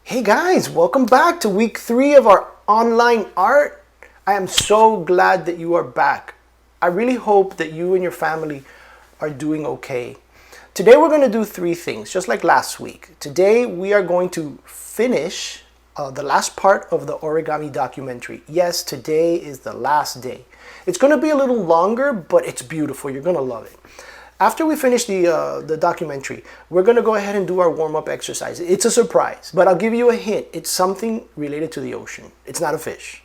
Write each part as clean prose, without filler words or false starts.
Hey guys, welcome back to week 3 of our online art. I am so glad that you are back. I really hope that you and your family are doing okay. Today we're going to do 3 things, just like last week. Today we are going to finish the last part of the origami documentary. Yes, today is the last day. It's going to be a little longer, but it's beautiful. You're going to love it. After we finish the documentary, we're going to go ahead and do our warm-up exercise. It's a surprise, but I'll give you a hint. It's something related to the ocean. It's not a fish.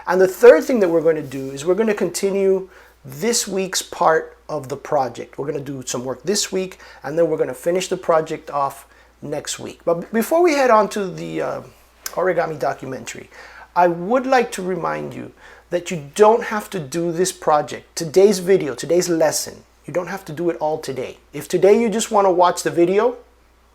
And the third thing that we're going to do is we're going to continue this week's part of the project. We're going to do some work this week, and then we're going to finish the project off next week. But before we head on to the origami documentary, I would like to remind you that you don't have to do this project. Today's video, today's lesson, you don't have to do it all today. If today you just want to watch the video,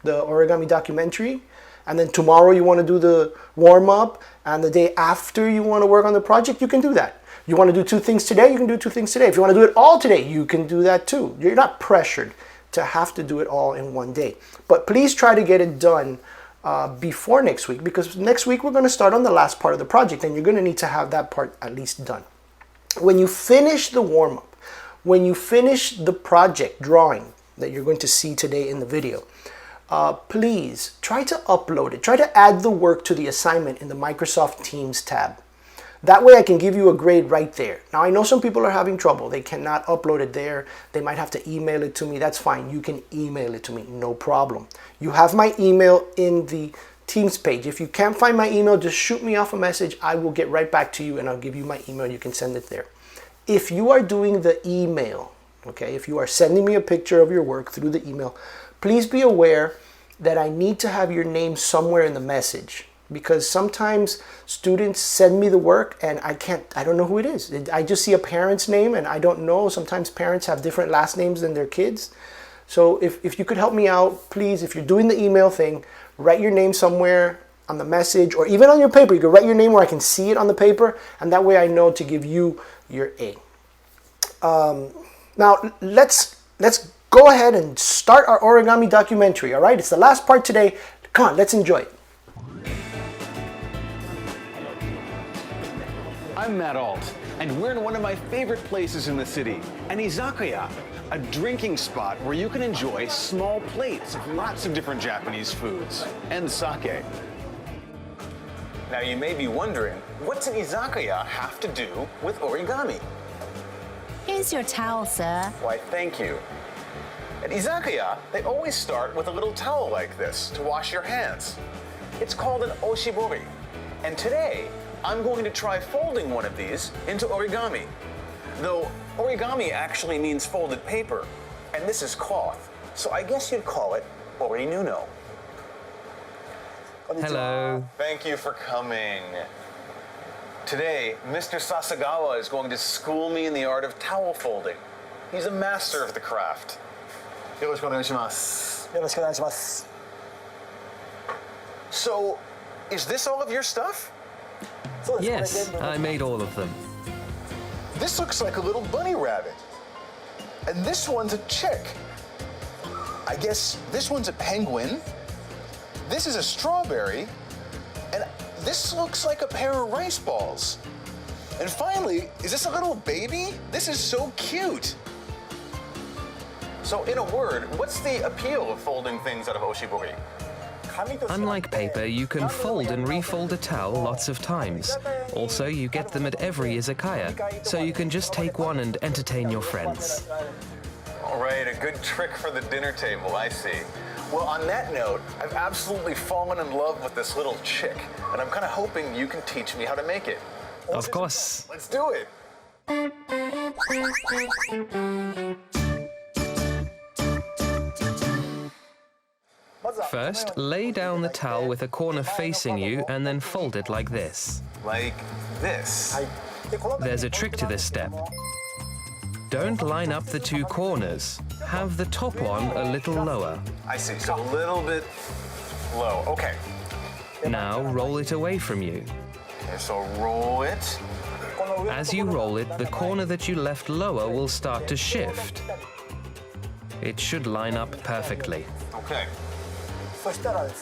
the origami documentary, and then tomorrow you want to do the warm-up, and the day after you want to work on the project, you can do that. You want to do 2 things today, you can do 2 things today. If you want to do it all today, you can do that too. You're not pressured to have to do it all in one day. But please try to get it done before next week, because next week we're going to start on the last part of the project, and you're going to need to have that part at least done. When you finish the warm-up, when you finish the project drawing that you're going to see today in the video, please try to upload it. Try to add the work to the assignment in the Microsoft Teams tab. That way I can give you a grade right there. Now I know some people are having trouble. They cannot upload it there. They might have to email it to me. That's fine. You can email it to me. No problem. You have my email in the Teams page. If you can't find my email, just shoot me off a message. I will get right back to you and I'll give you my email. You can send it there. If you are doing the email, okay, if you are sending me a picture of your work through the email, please be aware that I need to have your name somewhere in the message, because sometimes students send me the work and I don't know who it is. I just see a parent's name and I don't know. Sometimes parents have different last names than their kids. So if you could help me out, please, if you're doing the email thing, write your name somewhere on the message, or even on your paper. You can write your name where I can see it on the paper, and that way I know to give you your A. Now let's go ahead and start our origami documentary. All right, it's the last part today. Come on, let's enjoy it. I'm Matt Alt, and we're in one of my favorite places in the city, an izakaya, a drinking spot where you can enjoy small plates of lots of different Japanese foods and sake. Now you may be wondering, what's an izakaya have to do with origami? Here's your towel, sir. Why, thank you. At izakaya, they always start with a little towel like this to wash your hands. It's called an oshibori. And today, I'm going to try folding one of these into origami. Though origami actually means folded paper, and this is cloth, so I guess you'd call it orinuno. Hello. Thank you for coming. Today, Mr. Sasagawa is going to school me in the art of towel folding. He's a master of the craft. Yoroshiku onegaishimasu. Yoroshiku onegaishimasu. So, is this all of your stuff? Yes, I made all of them. This looks like a little bunny rabbit. And this one's a chick. I guess this one's a penguin. This is a strawberry. And this looks like a pair of rice balls. And finally, is this a little baby? This is so cute. So in a word, what's the appeal of folding things out of oshibori? Unlike paper, you can fold and refold a towel lots of times. Also, you get them at every izakaya, so you can just take one and entertain your friends. All right, a good trick for the dinner table, I see. Well, on that note, I've absolutely fallen in love with this little chick, and I'm kind of hoping you can teach me how to make it. Of course. Let's do it. First, lay down the towel with a corner facing you and then fold it like this. Like this. There's a trick to this step. Don't line up the 2 corners. Have the top one a little lower. I see, so a little bit low. Okay. Now roll it away from you. Okay, so roll it. As you roll it, the corner that you left lower will start to shift. It should line up perfectly. Okay.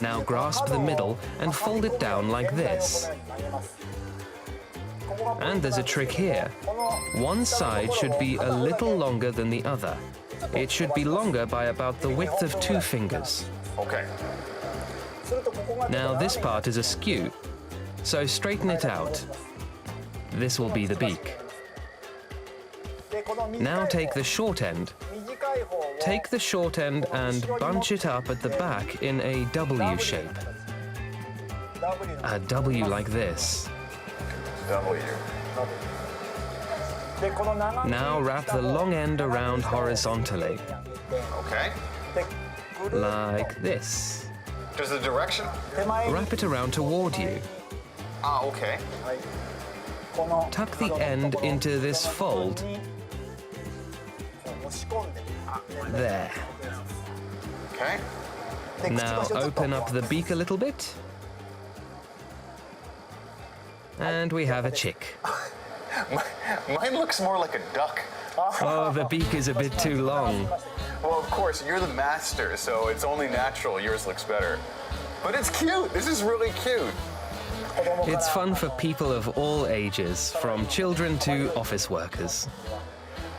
Now grasp the middle and fold it down like this. And there's a trick here. One side should be a little longer than the other. It should be longer by about the width of 2 fingers. Okay. Now this part is askew, so straighten it out. This will be the beak. Now take the short end. Take the short end and bunch it up at the back in a W shape. A W like this. W. Now wrap the long end around horizontally, Okay. like this. There's a direction? Wrap it around toward you. Ah, okay. Tuck the end into this fold. There. Okay. Now open up the beak a little bit. And we have a chick. Mine looks more like a duck. Oh, the beak is a bit too long. Well, of course, you're the master, so it's only natural yours looks better. But it's cute. This is really cute. It's fun for people of all ages, from children to office workers.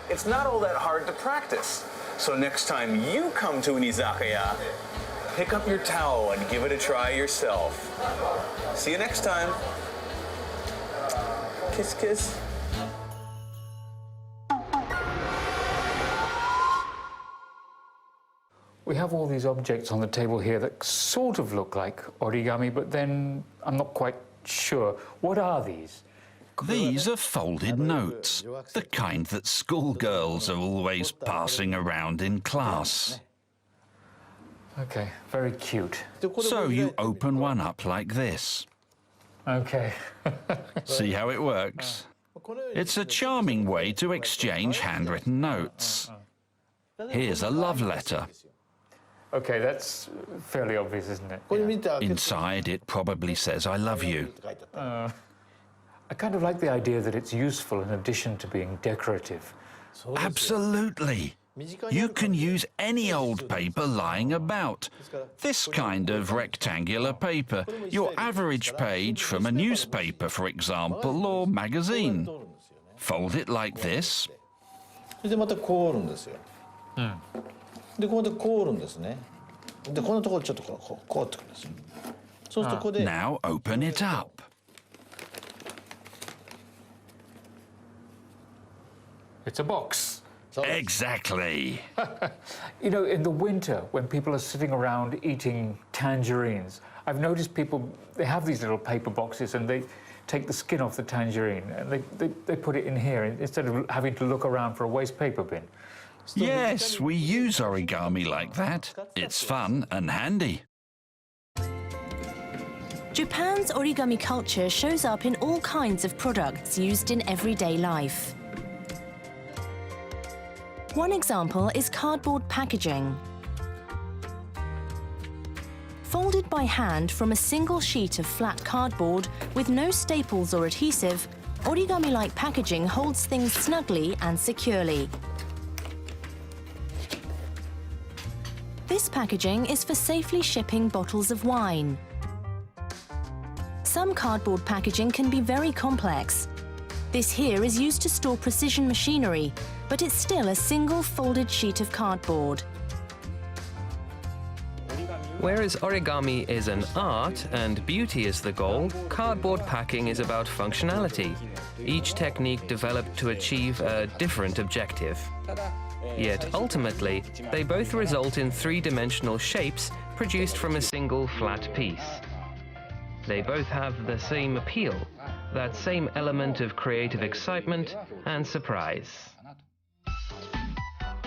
It's not all that hard to practice. So next time you come to an izakaya, pick up your towel and give it a try yourself. See you next time. Kiss, kiss. We have all these objects on the table here that sort of look like origami, but then I'm not quite sure. What are these? These are folded notes, the kind that schoolgirls are always passing around in class. Okay, very cute. So you open one up like this. Okay. See how it works? It's a charming way to exchange handwritten notes. Here's a love letter. Okay, that's fairly obvious, isn't it? Inside, it probably says, I love you. I kind of like the idea that it's useful in addition to being decorative. Absolutely. You can use any old paper lying about. This kind of rectangular paper, your average page from a newspaper, for example, or magazine. Fold it like this. でまたこう折るんですよ。でここでこう折るんですね。でこのところちょっとこう折ってくるんですよ。そうするとここで Now open it up. It's a box. Exactly. You know, in the winter, when people are sitting around eating tangerines, I've noticed people, they have these little paper boxes and they take the skin off the tangerine and they put it in here instead of having to look around for a waste paper bin. Yes, we use origami like that. It's fun and handy. Japan's origami culture shows up in all kinds of products used in everyday life. One example is cardboard packaging. Folded by hand from a single sheet of flat cardboard with no staples or adhesive, origami-like packaging holds things snugly and securely. This packaging is for safely shipping bottles of wine. Some cardboard packaging can be very complex. This here is used to store precision machinery, but it's still a single folded sheet of cardboard. Whereas origami is an art and beauty is the goal, cardboard packing is about functionality, each technique developed to achieve a different objective. Yet ultimately, they both result in three-dimensional shapes produced from a single flat piece. They both have the same appeal, that same element of creative excitement and surprise.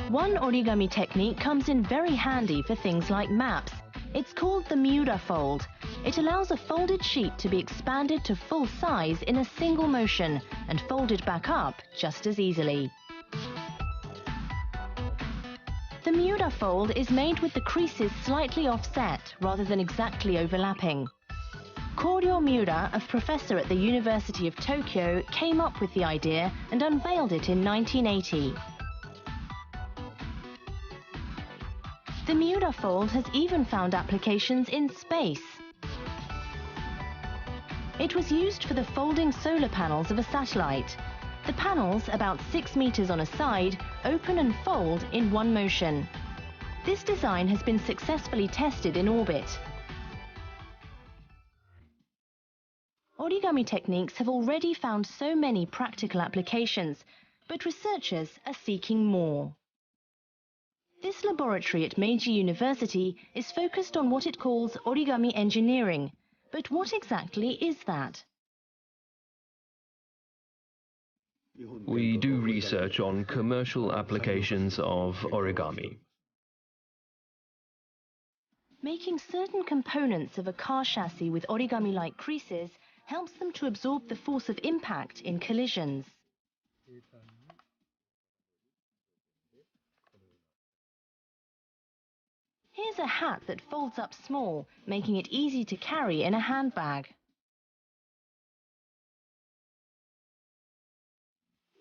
One origami technique comes in very handy for things like maps. It's called the Miura fold. It allows a folded sheet to be expanded to full size in a single motion and folded back up just as easily. The Miura fold is made with the creases slightly offset rather than exactly overlapping. Koryo Miura, a professor at the University of Tokyo, came up with the idea and unveiled it in 1980. The Miura Fold has even found applications in space. It was used for the folding solar panels of a satellite. The panels, about 6 meters on a side, open and fold in one motion. This design has been successfully tested in orbit. Origami techniques have already found so many practical applications, but researchers are seeking more. This laboratory at Meiji University is focused on what it calls origami engineering. But what exactly is that? We do research on commercial applications of origami. Making certain components of a car chassis with origami-like creases helps them to absorb the force of impact in collisions. Here's a hat that folds up small, making it easy to carry in a handbag.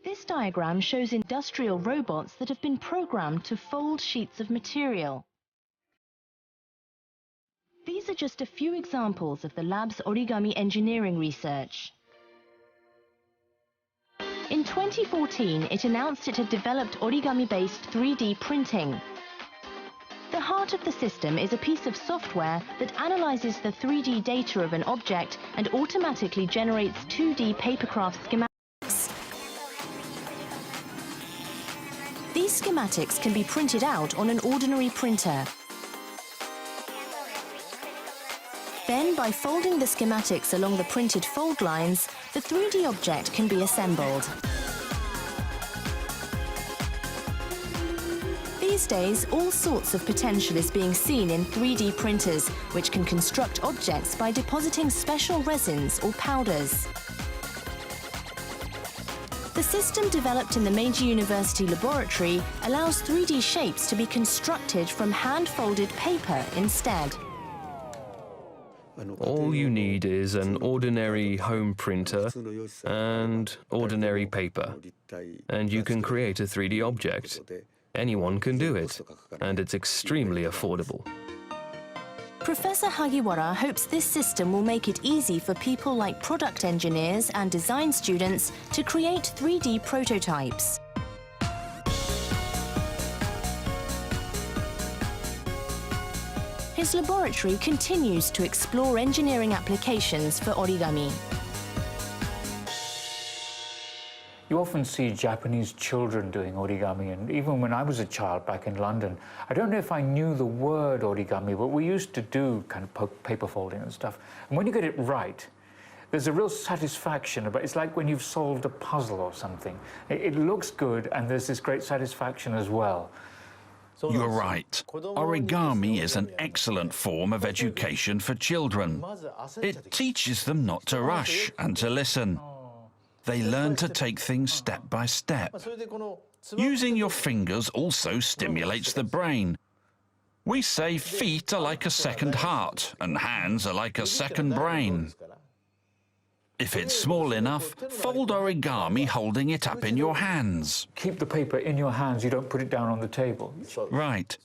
This diagram shows industrial robots that have been programmed to fold sheets of material. These are just a few examples of the lab's origami engineering research. In 2014, it announced it had developed origami-based 3D printing. The heart of the system is a piece of software that analyzes the 3D data of an object and automatically generates 2D papercraft schematics. These schematics can be printed out on an ordinary printer. Then, by folding the schematics along the printed fold lines, the 3D object can be assembled. These days, all sorts of potential is being seen in 3D printers, which can construct objects by depositing special resins or powders. The system developed in the Meiji University laboratory allows 3D shapes to be constructed from hand-folded paper instead. All you need is an ordinary home printer and ordinary paper, and you can create a 3D object. Anyone can do it, and it's extremely affordable. Professor Hagiwara hopes this system will make it easy for people like product engineers and design students to create 3D prototypes. His laboratory continues to explore engineering applications for origami. You often see Japanese children doing origami, and even when I was a child back in London, I don't know if I knew the word origami, but we used to do kind of paper folding and stuff. And when you get it right, there's a real satisfaction about it. It's like when you've solved a puzzle or something. It looks good, and there's this great satisfaction as well. You're right. Origami is an excellent form of education for children. It teaches them not to rush and to listen. They learn to take things step by step. Using your fingers also stimulates the brain. We say feet are like a second heart and hands are like a second brain. If it's small enough, fold origami holding it up in your hands. Keep the paper in your hands, you don't put it down on the table. Right.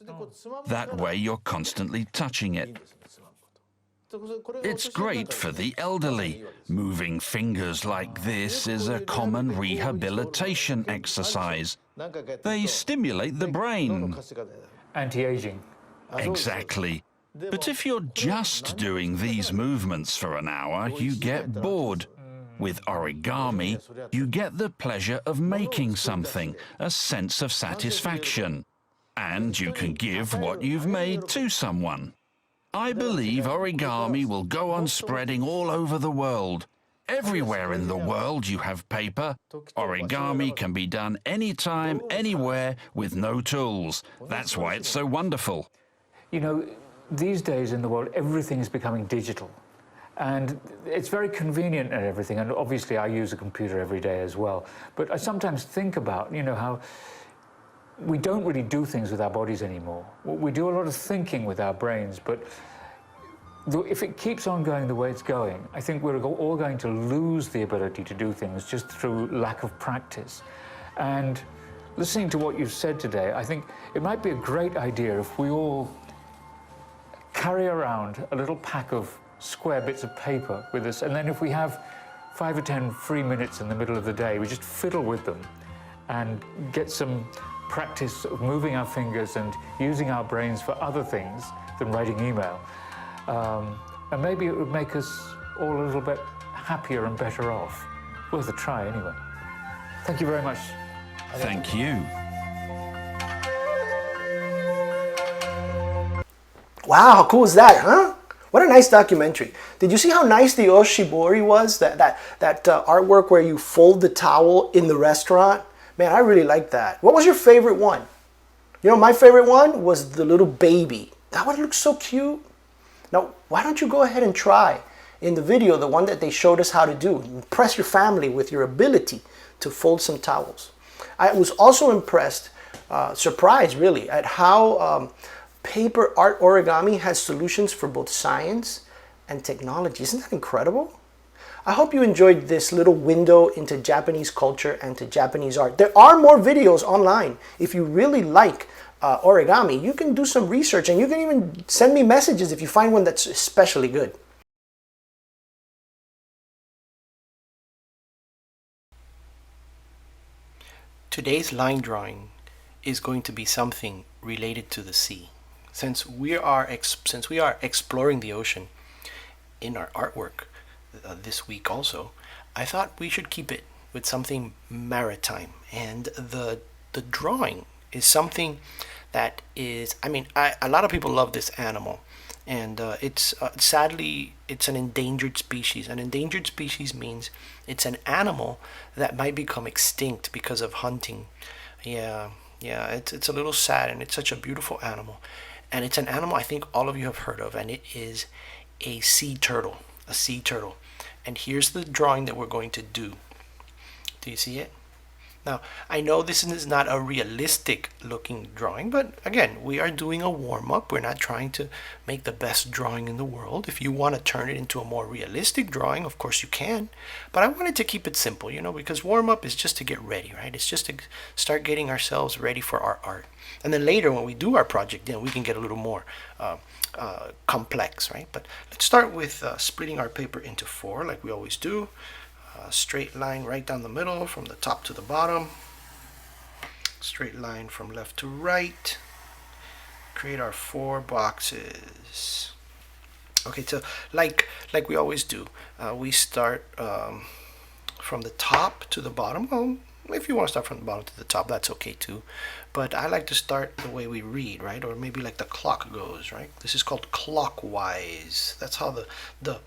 That way you're constantly touching it. It's great for the elderly. Moving fingers like this is a common rehabilitation exercise. They stimulate the brain. Anti-aging. Exactly. But if you're just doing these movements for an hour, you get bored. With origami, you get the pleasure of making something, a sense of satisfaction. And you can give what you've made to someone. I believe origami will go on spreading all over the world. Everywhere in the world you have paper. Origami can be done anytime, anywhere, with no tools. That's why it's so wonderful. You know, these days in the world, everything is becoming digital. And it's very convenient and everything. And obviously, I use a computer every day as well. But I sometimes think about, you know, how we don't really do things with our bodies anymore. We do a lot of thinking with our brains, but if it keeps on going the way it's going, I think we're all going to lose the ability to do things just through lack of practice. And listening to what you've said today, I think it might be a great idea if we all carry around a little pack of square bits of paper with us, and then if we have 5 or 10 free minutes in the middle of the day, we just fiddle with them and get some practice of moving our fingers and using our brains for other things than writing email. And maybe it would make us all a little bit happier and better off. Worth a try anyway. Thank you very much. Thank you. Wow, how cool is that, huh? What a nice documentary. Did you see how nice the oshibori was? That artwork where you fold the towel in the restaurant? Man, I really like that. What was your favorite one? You know, my favorite one was the little baby. That one looks so cute. Now, why don't you go ahead and try in the video, the one that they showed us how to do. Impress your family with your ability to fold some towels. I was also impressed, surprised really, at how paper art origami has solutions for both science and technology. Isn't that incredible? I hope you enjoyed this little window into Japanese culture and to Japanese art. There are more videos online. If you really like origami, you can do some research, and you can even send me messages if you find one that's especially good. Today's line drawing is going to be something related to the sea. Since we are exploring the ocean in our artwork this week also, I thought we should keep it with something maritime. And the drawing is something that is, a lot of people love this animal. And sadly, it's an endangered species. An endangered species means it's an animal that might become extinct because of hunting. Yeah, it's a little sad, and it's such a beautiful animal. And it's an animal I think all of you have heard of, and it is a sea turtle. A sea turtle. And here's the drawing that we're going to do. Do you see it? Now, I know this is not a realistic looking drawing, but again, we are doing a warm-up. We're not trying to make the best drawing in the world. If you want to turn it into a more realistic drawing, of course you can. But I wanted to keep it simple, because warm-up is just to get ready, right? It's just to start getting ourselves ready for our art. And then later when we do our project, then we can get a little more complex, right? But let's start with splitting our paper into 4 like we always do. Straight line right down the middle from the top to the bottom. Straight line from left to right. Create our 4 boxes. Okay, so like we always do, we start from the top to the bottom. Well, if you want to start from the bottom to the top, that's okay too. But I like to start the way we read, right? Or maybe like the clock goes, right? This is called clockwise. That's how the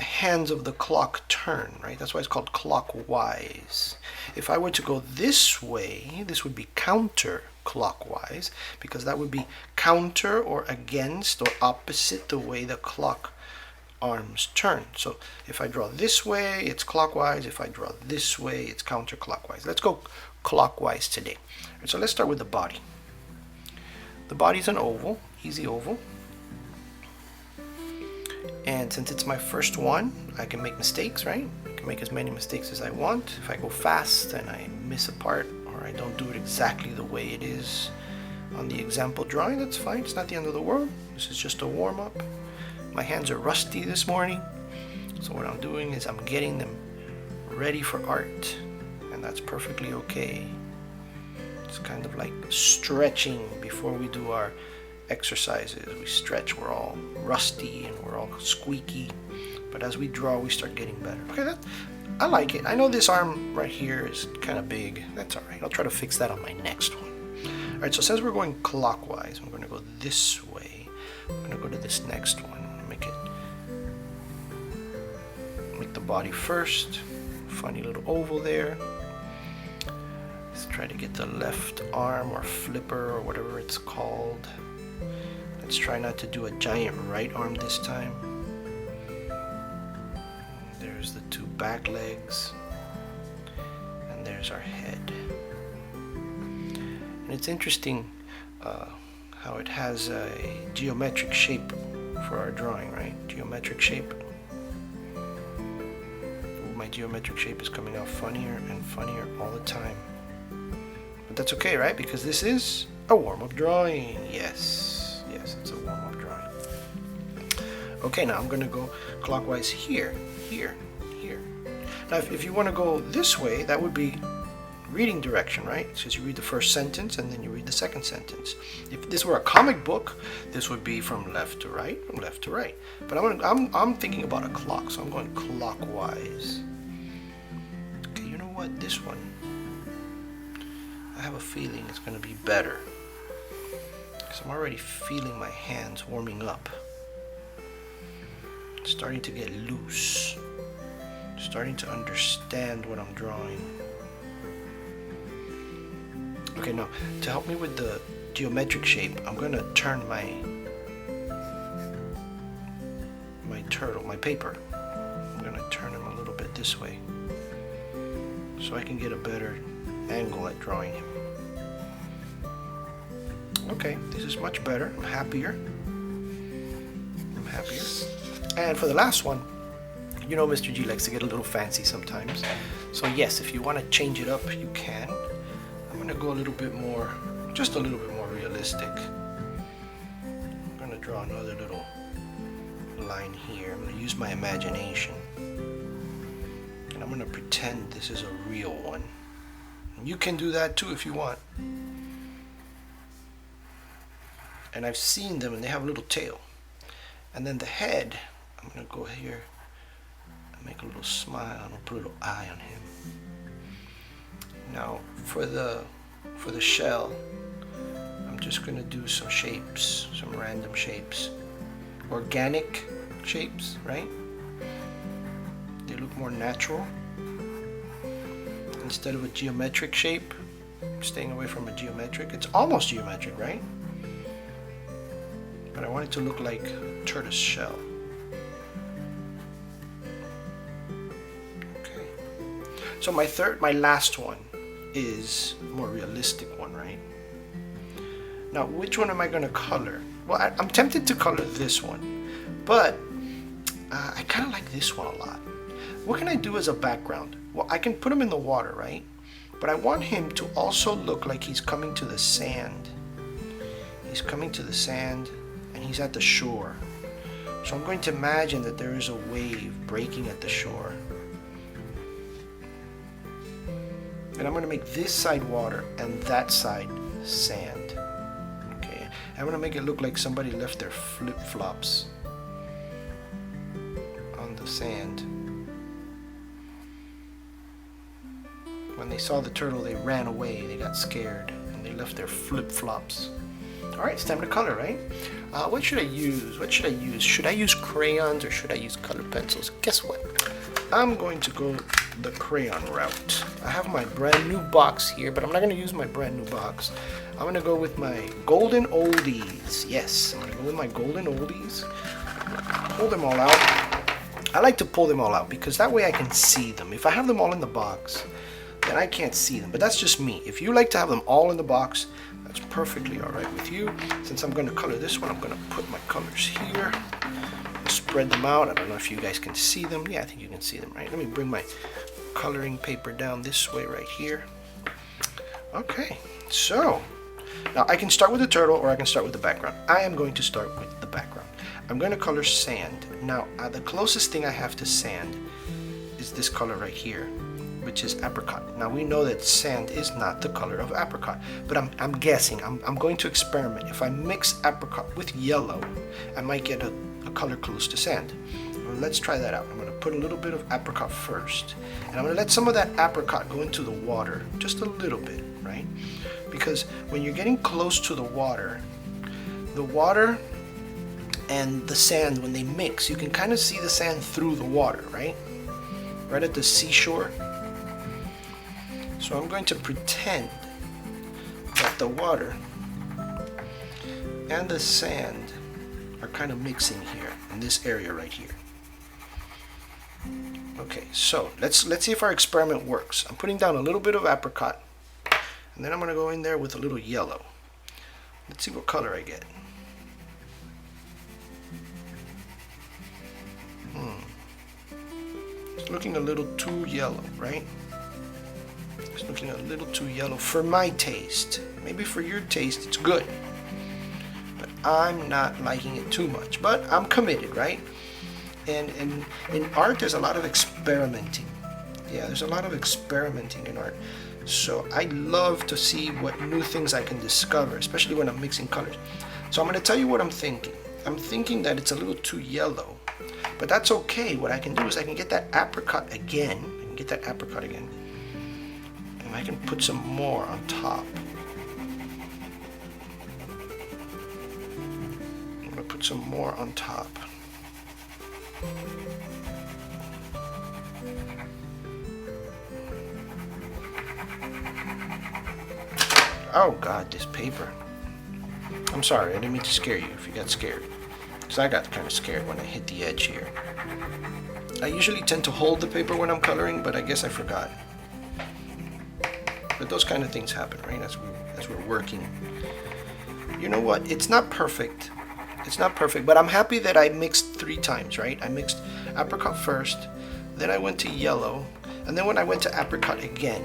hands of the clock turn, right? That's why it's called clockwise. If I were to go this way, this would be counterclockwise, because that would be counter or against or opposite the way the clock arms turn. So if I draw this way, it's clockwise. If I draw this way, it's counterclockwise. Let's go clockwise today. Right, so let's start with the body. The body's an oval, easy oval. And since it's my first one, I can make mistakes, right? I can make as many mistakes as I want. If I go fast and I miss a part, or I don't do it exactly the way it is on the example drawing, that's fine. It's not the end of the world. This is just a warm-up. My hands are rusty this morning, so what I'm doing is I'm getting them ready for art, and that's perfectly okay. It's kind of like stretching before we do our exercises. We stretch, we're all rusty and we're all squeaky, but as we draw we start getting better. Okay, I like it. I know this arm right here is kind of big. That's alright. I'll try to fix that on my next one. Alright, so since we're going clockwise, I'm going to go this way. I'm going to go to this next one. Make the body first. Funny little oval there. Let's try to get the left arm or flipper or whatever it's called. Let's try not to do a giant right arm this time. There's the 2 back legs. And there's our head. And it's interesting how it has a geometric shape for our drawing, right? Geometric shape. My geometric shape is coming out funnier and funnier all the time. But that's okay, right? Because this is a warm-up drawing. Yes, it's a warm-up drawing. Okay, now I'm gonna go clockwise here, here, here. Now, if you want to go this way, that would be reading direction, right? Because you read the first sentence and then you read the second sentence. If this were a comic book, this would be from left to right, from left to right. But I'm thinking about a clock, so I'm going clockwise. Okay, you know what? This one, I have a feeling it's going to be better. Because I'm already feeling my hands warming up. It's starting to get loose. Starting to understand what I'm drawing. Okay, now to help me with the geometric shape, I'm gonna turn my turtle, my paper. I'm gonna turn him a little bit this way so I can get a better angle at drawing him. Okay, this is much better. I'm happier. And for the last one, you know Mr. G likes to get a little fancy sometimes. So yes, if you want to change it up, you can. I'm going to go a little bit more, just a little bit more realistic. I'm going to draw another little line here. I'm going to use my imagination. And I'm going to pretend this is a real one. And you can do that too if you want. And I've seen them and they have a little tail. And then the head, I'm going to go here. Make a little smile and I'll put a little eye on him. Now for the shell, I'm just gonna do some shapes, some random shapes. Organic shapes, right? They look more natural. Instead of a geometric shape, staying away from a geometric. It's almost geometric, right? But I want it to look like a tortoise shell. So my last one is a more realistic one, right? Now, which one am I going to color? Well, I'm tempted to color this one, but I kind of like this one a lot. What can I do as a background? Well, I can put him in the water, right? But I want him to also look like he's coming to the sand. He's coming to the sand and he's at the shore. So I'm going to imagine that there is a wave breaking at the shore. And I'm going to make this side water and that side sand. Okay, I'm going to make it look like somebody left their flip-flops on the sand. When they saw the turtle, they ran away. They got scared and they left their flip-flops. All right, it's time to color, right? What should I use? Should I use crayons or should I use colored pencils? Guess what? I'm going to go the crayon route. I have my brand new box here, but I'm not going to use my brand new box. I'm going to go with my golden oldies. Yes, I'm going to go with my golden oldies. Pull them all out. I like to pull them all out because that way I can see them. If I have them all in the box, then I can't see them. But that's just me. If you like to have them all in the box, that's perfectly all right with you. Since I'm going to color this one, I'm going to put my colors here. Spread them out. I don't know if you guys can see them. Yeah, I think you can see them, right? Let me bring my coloring paper down this way right here. Okay, so now I can start with the turtle or I can start with the background. I am going to start with the background. I'm going to color sand. Now, the closest thing I have to sand is this color right here, which is apricot. Now, we know that sand is not the color of apricot, but I'm guessing. I'm going to experiment. If I mix apricot with yellow, I might get a color close to sand. Well, let's try that out. I'm going to put a little bit of apricot first, and I'm going to let some of that apricot go into the water, just a little bit, right? Because when you're getting close to the water and the sand, when they mix, you can kind of see the sand through the water, right? Right at the seashore. So I'm going to pretend that the water and the sand are kind of mixing here in this area right here. Okay, so let's see if our experiment works. I'm putting down a little bit of apricot, and then I'm going to go in there with a little yellow. Let's see what color I get. It's looking a little too yellow, right? It's looking a little too yellow for my taste. Maybe for your taste it's good, but I'm not liking it too much. But I'm committed, right? And in art, there's a lot of experimenting. Yeah, there's a lot of experimenting in art. So I love to see what new things I can discover, especially when I'm mixing colors. So I'm going to tell you what I'm thinking. I'm thinking that it's a little too yellow, but that's okay. What I can do is I can get that apricot again. And I can put some more on top. I'm going to put some more on top. Oh God, this paper. I'm sorry, I didn't mean to scare you if you got scared. Because I got kind of scared when I hit the edge here. I usually tend to hold the paper when I'm coloring, but I guess I forgot. But those kind of things happen, right? As we're working. You know what? It's not perfect. It's not perfect, but I'm happy that I mixed 3 times, right? I mixed apricot first, then I went to yellow, and then when I went to apricot again.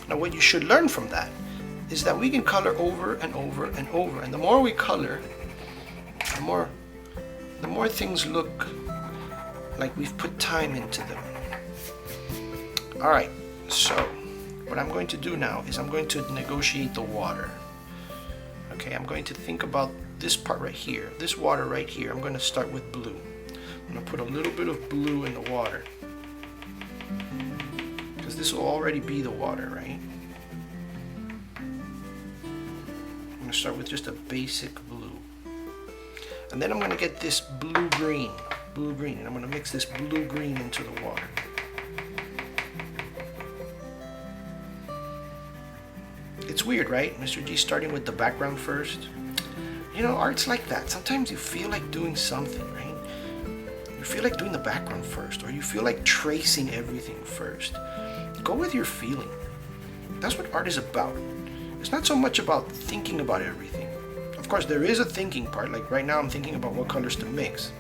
Now what you should learn from that is that we can color over and over and over, and the more we color, the more things look like we've put time into them. All right, so what I'm going to do now is I'm going to negotiate the water. Okay, I'm going to think about this part right here, this water right here. I'm going to start with blue. I'm going to put a little bit of blue in the water, because this will already be the water, right? I'm going to start with just a basic blue. And then I'm going to get this blue-green, and I'm going to mix this blue-green into the water. It's weird, right? Mr. G starting with the background first. You know, art's like that. Sometimes you feel like doing something, right? You feel like doing the background first, or you feel like tracing everything first. Go with your feeling. That's what art is about. It's not so much about thinking about everything. Of course, there is a thinking part. Like right now, I'm thinking about what colors to mix.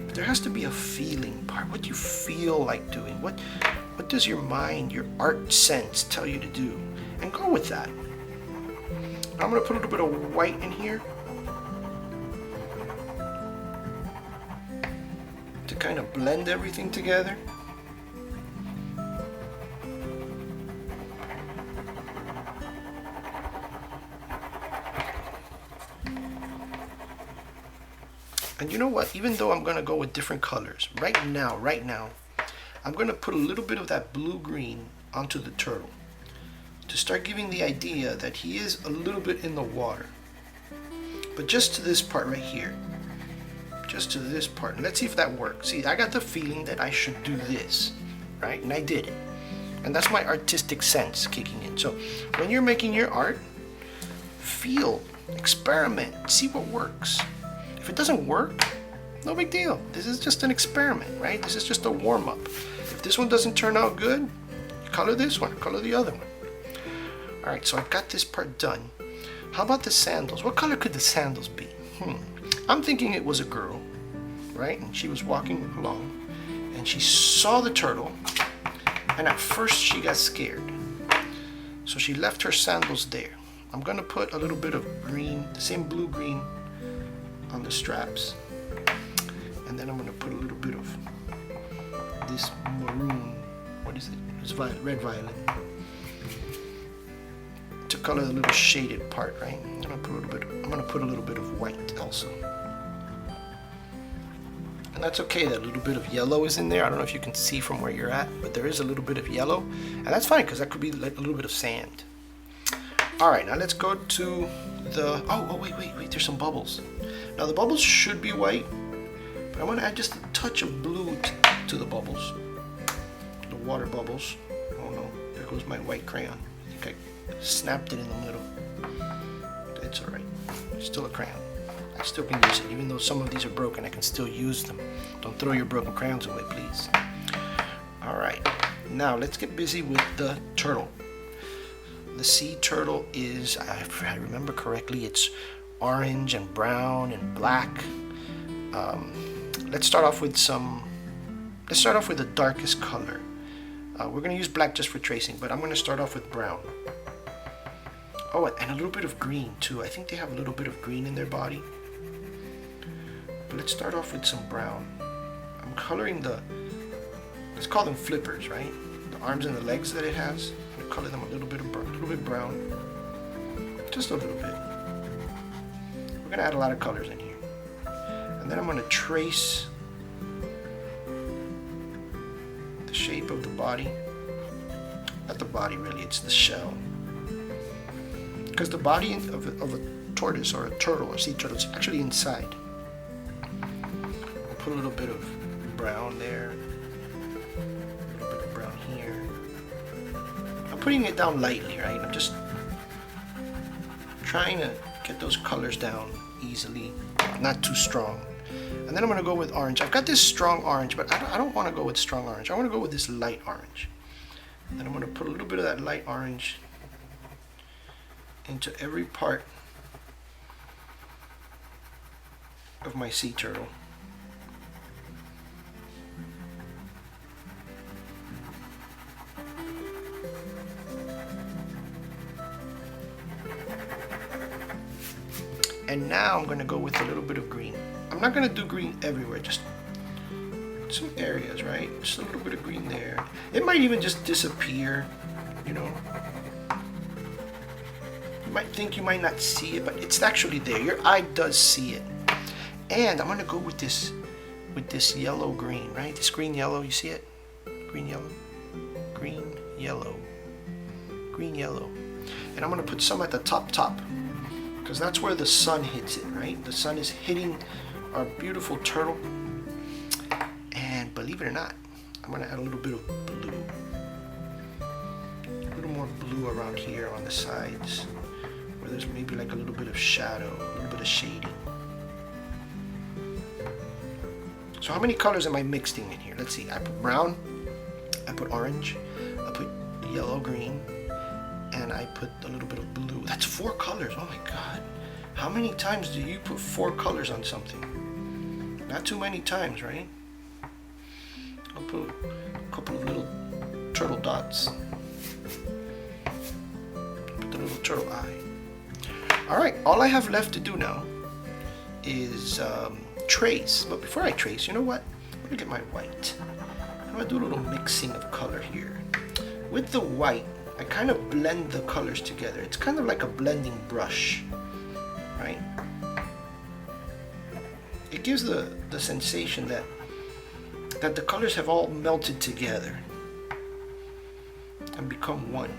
But there has to be a feeling part. What do you feel like doing? What does your mind, your art sense tell you to do? And go with that. I'm going to put a little bit of white in here to kind of blend everything together. And you know what? Even though I'm going to go with different colors, right now, I'm going to put a little bit of that blue-green onto the turtle to start giving the idea that he is a little bit in the water. But just to this part right here. Just to this part. And let's see if that works. See, I got the feeling that I should do this, right? And I did it. And that's my artistic sense kicking in. So when you're making your art, feel, experiment, see what works. If it doesn't work, no big deal. This is just an experiment, right? This is just a warm-up. If this one doesn't turn out good, color this one, color the other one. All right, so I've got this part done. How about the sandals? What color could the sandals be? I'm thinking it was a girl, right? And she was walking along, and she saw the turtle, and at first she got scared. So she left her sandals there. I'm gonna put a little bit of green, the same blue-green, on the straps. And then I'm gonna put a little bit of this maroon, what is it? It's violet, red violet, to color the little shaded part, right? I'm gonna put a little bit of white also. And that's okay, that little bit of yellow is in there. I don't know if you can see from where you're at, but there is a little bit of yellow. And that's fine, because that could be like a little bit of sand. All right, now let's go to the, oh, wait, there's some bubbles. Now the bubbles should be white, but I want to add just a touch of blue to the bubbles. The water bubbles. Oh no, there goes my white crayon. I think I snapped it in the middle. It's all right, it's still a crayon. I still can use it, even though some of these are broken, I can still use them. Don't throw your broken crayons away, please. All right, now let's get busy with the turtle. The sea turtle is, if I remember correctly, it's orange and brown and black. Let's start off with the darkest color. We're going to use black just for tracing, but I'm going to start off with brown. Oh, and a little bit of green too. I think they have a little bit of green in their body. But let's start off with some brown. I'm coloring let's call them flippers, right? The arms and the legs that it has. I'm going to color them a little bit brown. Just a little bit. We're going to add a lot of colors in here. And then I'm going to trace the shape of the body. Not the body really, it's the shell. Because the body of a tortoise or a turtle or sea turtle is actually inside. I'll put a little bit of brown there. A little bit of brown here. I'm putting it down lightly, right? I'm just trying to get those colors down easily, not too strong. And then I'm going to go with orange. I've got this strong orange, but I don't want to go with strong orange. I want to go with this light orange. And then I'm going to put a little bit of that light orange into every part of my sea turtle. And now I'm going to go with a little bit of green. I'm not going to do green everywhere, just some areas, right? Just a little bit of green there. It might even just disappear, you know. You might think you might not see it, but it's actually there. Your eye does see it. And I'm going to go with this yellow green, right? This green yellow, you see it? Green yellow, green yellow, green yellow. And I'm going to put some at the top, because that's where the sun hits it, right? The sun is hitting our beautiful turtle. And believe it or not, I'm going to add a little bit of blue. A little more blue around here on the sides, where there's maybe like a little bit of shadow, a little bit of shading. So how many colors am I mixing in here? Let's see. I put brown, I put orange, I put yellow, green, and I put a little bit of blue. That's 4 colors. Oh my God. How many times do you put 4 colors on something? Not too many times, right? I'll put a couple of little turtle dots. Put the little turtle eye. All right, all I have left to do now is trace. But before I trace, you know what? I'm gonna get my white. I'm gonna do a little mixing of color here. With the white, I kind of blend the colors together. It's kind of like a blending brush, right? It gives the sensation that the colors have all melted together and become one.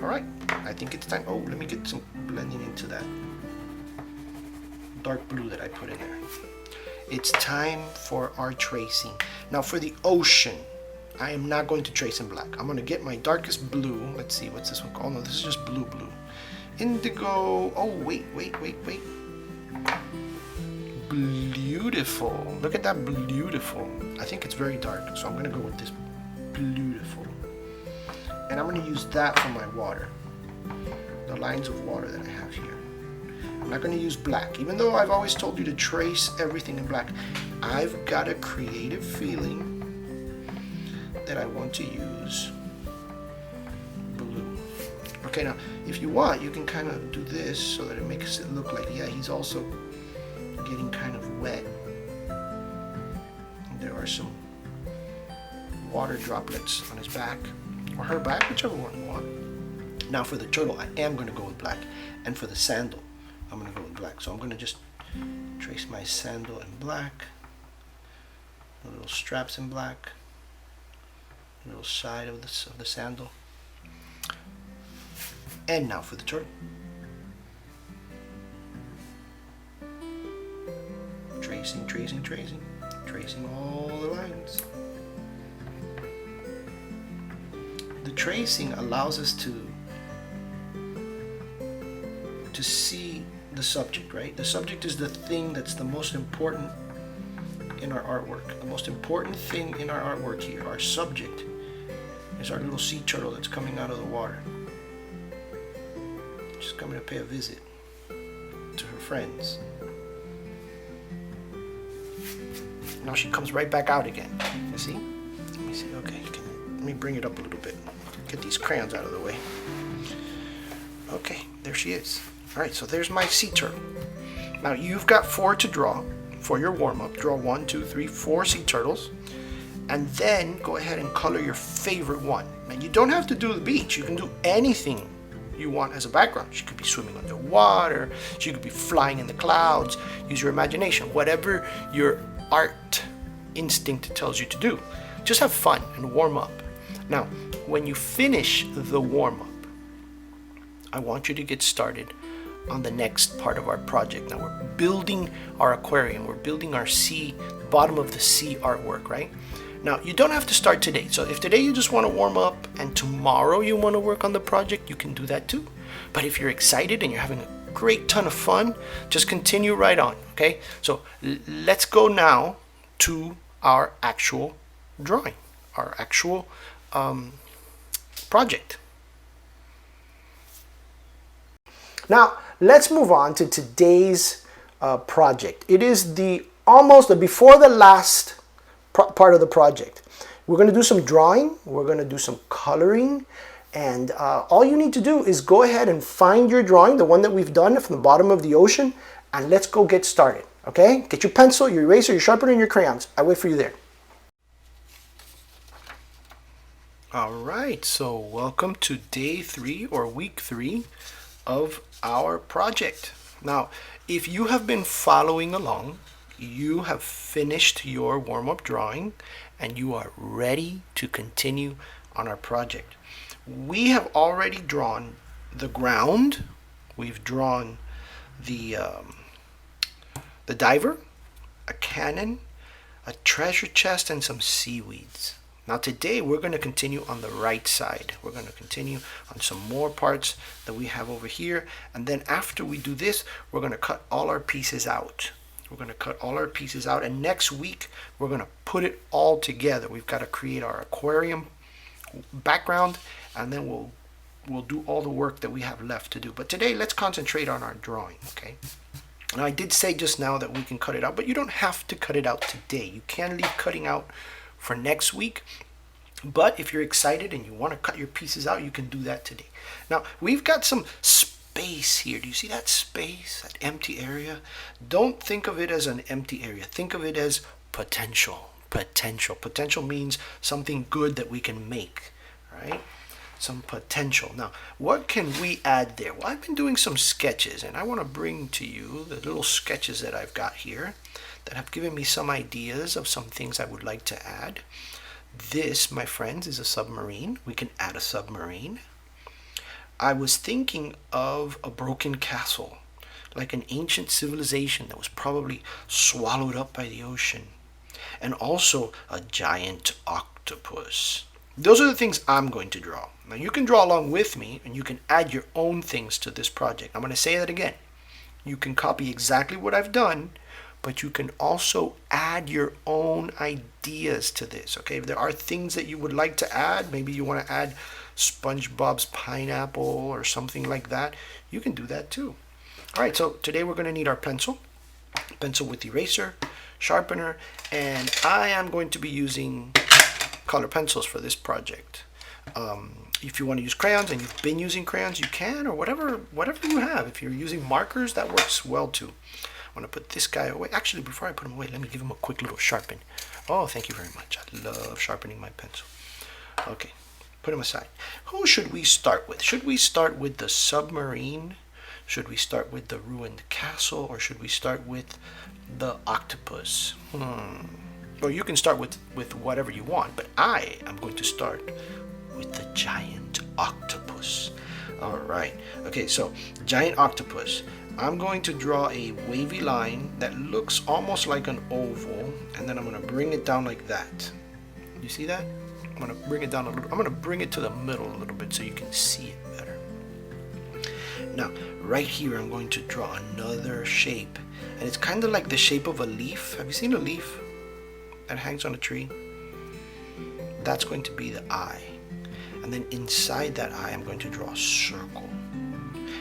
All right, I think it's time. Oh, let me get some blending into that dark blue that I put in there. It's time for our tracing. Now for the ocean, I am not going to trace in black. I'm going to get my darkest blue. Let's see, what's this one called? Oh no, this is just blue. Indigo. Oh, wait. Beautiful. Look at that beautiful. I think it's very dark, so I'm going to go with this beautiful. And I'm going to use that for my water. The lines of water that I have here. I'm not going to use black. Even though I've always told you to trace everything in black, I've got a creative feeling that I want to use blue. Okay, now if you want, you can kind of do this so that it makes it look like, yeah, he's also getting kind of wet. And there are some water droplets on his back, or her back, whichever one you want. Now for the turtle, I am going to go with black. And for the sandal, I'm going to go with black. So I'm going to just trace my sandal in black, the little straps in black, the little side of the sandal. And now for the turtle. Tracing all the lines. The tracing allows us to see the subject, right? The subject is the thing that's the most important in our artwork. The most important thing in our artwork here, our subject, is our little sea turtle that's coming out of the water. She's coming to pay a visit to her friends. Now she comes right back out again, you see? Let me see. Okay, let me bring it up a little bit. Get these crayons out of the way. Okay, there she is. All right, so there's my sea turtle. Now you've got 4 to draw for your warm-up. Draw 1, 2, 3, 4 sea turtles, and then go ahead and color your favorite one. Now you don't have to do the beach. You can do anything you want as a background. She could be swimming underwater. She could be flying in the clouds. Use your imagination. Whatever your art instinct tells you to do. Just have fun and warm up. Now, when you finish the warm-up, I want you to get started on the next part of our project. Now we're building our aquarium. We're building our sea, bottom of the sea artwork, right? Now you don't have to start today. So if today you just want to warm up and tomorrow you want to work on the project, you can do that too. But if you're excited and you're having a great ton of fun, just continue right on, okay? So let's go now to our actual drawing, our actual project. Now, let's move on to today's project. It is before the last part of the project. We're going to do some drawing, we're going to do some coloring, and all you need to do is go ahead and find your drawing, the one that we've done from the bottom of the ocean, and let's go get started, okay? Get your pencil, your eraser, your sharpener, and your crayons. I wait for you there. All right, so welcome to day 3 or week 3 of our project. Now, if you have been following along, you have finished your warm-up drawing and you are ready to continue on our project. We have already drawn the ground, we've drawn the diver, a cannon, a treasure chest, and some seaweeds. Now today we're going to continue on the right side. We're going to continue on some more parts that we have over here, and then after we do this, we're going to cut all our pieces out. We're going to cut all our pieces out, and next week we're going to put it all together. We've got to create our aquarium background, and then we'll do all the work that we have left to do. But today let's concentrate on our drawing, okay? And I did say just now that we can cut it out, but you don't have to cut it out today. You can leave cutting out for next week, but if you're excited and you want to cut your pieces out, you can do that today. Now we've got some space here. Do you see that space, that empty area? Don't think of it as an empty area. Think of it as potential. Potential means something good that we can make, right? Some potential. Now, what can we add there? Well, I've been doing some sketches, and I want to bring to you the little sketches that I've got here that have given me some ideas of some things I would like to add. This, my friends, is a submarine. We can add a submarine. I was thinking of a broken castle, like an ancient civilization that was probably swallowed up by the ocean, and also a giant octopus. Those are the things I'm going to draw. Now you can draw along with me, and you can add your own things to this project. I'm going to say that again. You can copy exactly what I've done, but you can also add your own ideas to this, okay? If there are things that you would like to add, maybe you want to add SpongeBob's pineapple or something like that, you can do that too. All right, so today we're going to need our pencil with eraser, sharpener, and I am going to be using color pencils for this project. If you want to use crayons, and you've been using crayons, you can, or whatever you have. If you're using markers, that works well too. I'm going to put this guy away. Actually, before I put him away, let me give him a quick little sharpen. Oh, thank you very much. I love sharpening my pencil. Okay, put him aside. Who should we start with? Should we start with the submarine? Should we start with the ruined castle? Or should we start with the octopus? Well, you can start with whatever you want, but I am going to start with the giant octopus. All right. Okay, so giant octopus. I'm going to draw a wavy line that looks almost like an oval, and then I'm going to bring it down like that. You see that? I'm going to bring it down a little. I'm going to bring it to the middle a little bit so you can see it better. Now, right here, I'm going to draw another shape, and it's kind of like the shape of a leaf. Have you seen a leaf that hangs on a tree? That's going to be the eye. And then inside that eye, I'm going to draw a circle.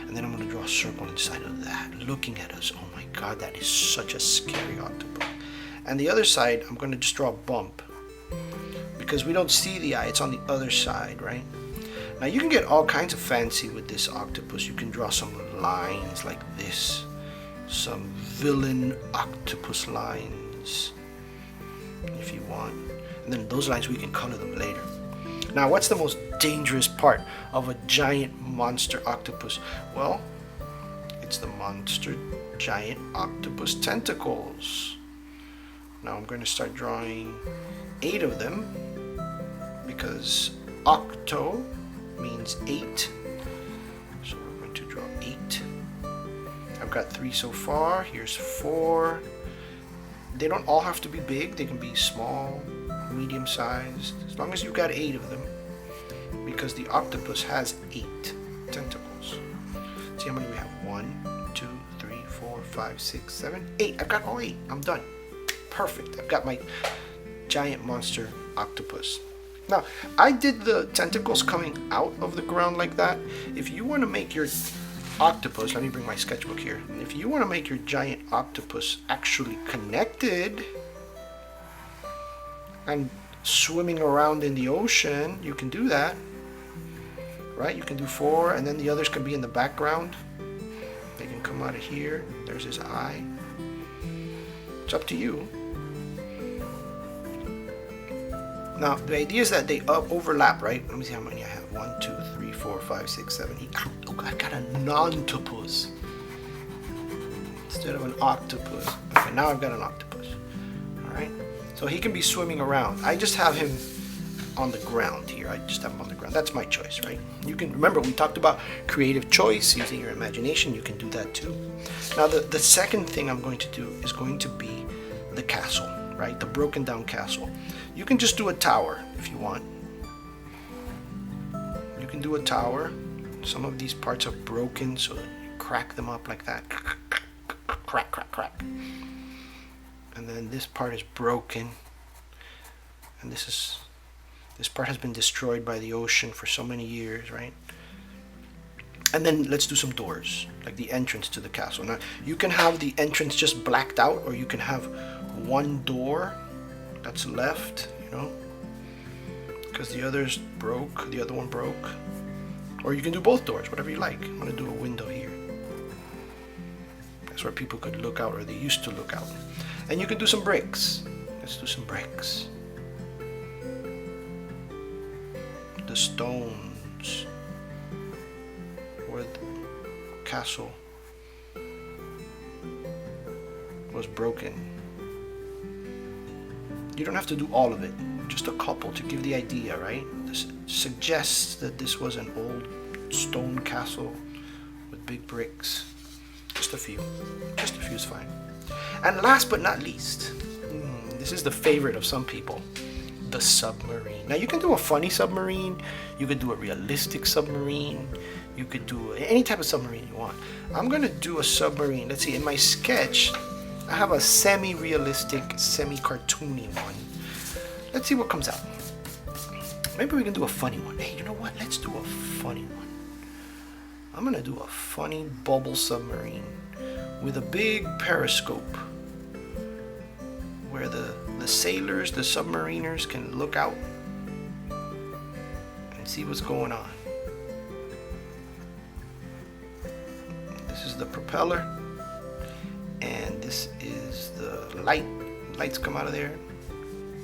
And then I'm going to draw a circle inside of that, looking at us. Oh my God, that is such a scary octopus. And the other side, I'm going to just draw a bump because we don't see the eye, it's on the other side, right? Now you can get all kinds of fancy with this octopus. You can draw some lines like this, some villain octopus lines if you want, and then those lines we can color them later. Now what's the most dangerous part of a giant monster octopus? Well, it's the monster giant octopus tentacles. Now I'm going to start drawing 8 of them, because octo means 8. So we're going to draw 8. I've got 3 so far. Here's 4. They don't all have to be big. They can be small, medium sized, as long as you've got 8 of them, because the octopus has 8 tentacles. See how many we have? 1, 2, 3, 4, 5, 6, 7, 8. I've got all 8. I'm done. Perfect. I've got my giant monster octopus. Now, I did the tentacles coming out of the ground like that. If you want to make your octopus, let me bring my sketchbook here. If you want to make your giant octopus actually connected and swimming around in the ocean, you can do that, right? You can do 4, and then the others can be in the background. They can come out of here. There's his eye. It's up to you. Now, the idea is that they overlap, right? Let me see how many I have. 1, 2, 3, 4, 5, 6, 7, 8. Oh, I got a nontopus instead of an octopus. Okay, now I've got an octopus. All right. So he can be swimming around. I just have him on the ground here. I just have him on the ground. That's my choice, right? You can remember we talked about creative choice, using your imagination. You can do that too. Now, the second thing I'm going to do is going to be the castle, right? The broken down castle. You can just do a tower if you want. You can do a tower. Some of these parts are broken, so you crack them up like that. Crack, crack, crack. And then this part is broken. And this part has been destroyed by the ocean for so many years, right? And then let's do some doors, like the entrance to the castle. Now, you can have the entrance just blacked out, or you can have one door that's left, you know, because the others broke, the other one broke. Or you can do both doors, whatever you like. I'm going to do a window here. That's where people could look out, or they used to look out. And you can do some bricks. Let's do some bricks. The stones where the castle was broken. You don't have to do all of it, just a couple to give the idea, right? This suggests that this was an old stone castle with big bricks. Just a few is fine. And last but not least, this is the favorite of some people, the submarine. Now you can do a funny submarine, you could do a realistic submarine, you could do any type of submarine you want. I'm gonna do a submarine. Let's see, in my sketch, I have a semi-realistic, semi-cartoony one. Let's see what comes out. Maybe we can do a funny one. Hey, you know what? Let's do a funny one. I'm gonna do a funny bubble submarine with a big periscope where the sailors, the submariners can look out and see what's going on. This is the propeller, and this is the light. Lights come out of there.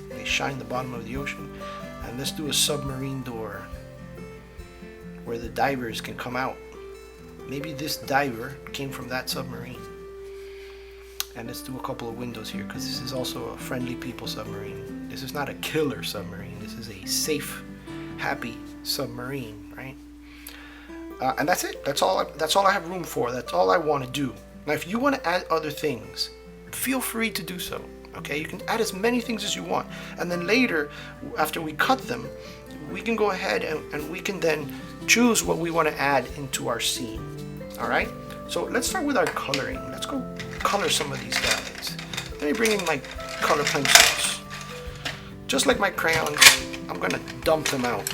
They shine the bottom of the ocean. And let's do a submarine door where the divers can come out. Maybe this diver came from that submarine. And let's do a couple of windows here, because this is also a friendly people submarine. This is not a killer submarine. This is a safe, happy submarine, right? And that's it. That's all I have room for. That's all I want to do. Now, if you want to add other things, feel free to do so. Okay, you can add as many things as you want, and then later, after we cut them, we can go ahead and we can then choose what we want to add into our scene. All right, so let's start with our coloring. Let's go color some of these guys. Let me bring in my color pencils. Just like my crayons, I'm gonna dump them out.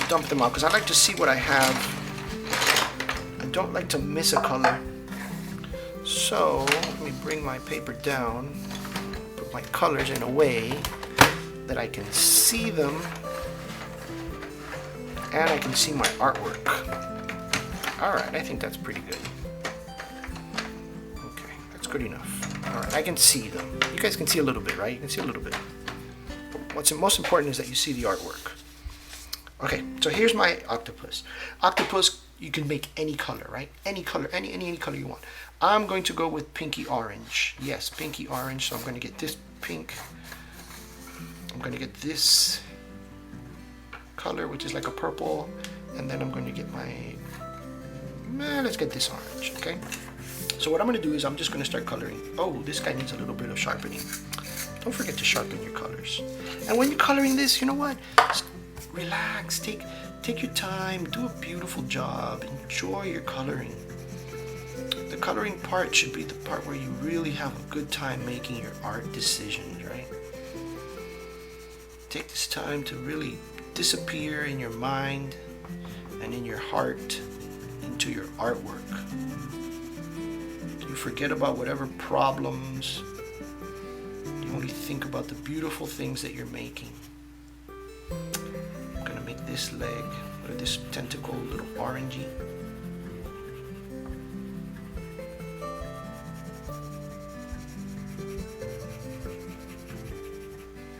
Dump them out because I like to see what I have. I don't like to miss a color. So let me bring my paper down, put my colors in a way that I can see them and I can see my artwork. All right, I think that's pretty good. Okay, that's good enough. All right, I can see them. You guys can see a little bit, right? You can see a little bit. But what's most important is that you see the artwork. Okay, so here's my octopus. Octopus, you can make any color, right? Any color, any color you want. I'm going to go with pinky orange. Yes, pinky orange. So I'm going to get this pink. I'm going to get this color, which is like a purple, and then I'm going to get let's get this orange. Okay, so what I'm going to do is I'm just going to start coloring. Oh, this guy needs a little bit of sharpening. Don't forget to sharpen your colors. And when you're coloring this, you know what, just relax, take your time, do a beautiful job, enjoy your coloring. The coloring part should be the part where you really have a good time making your art decisions, right? Take this time to really disappear in your mind and in your heart into your artwork. You forget about whatever problems. You only think about the beautiful things that you're making. I'm gonna make this leg or this tentacle a little orangey.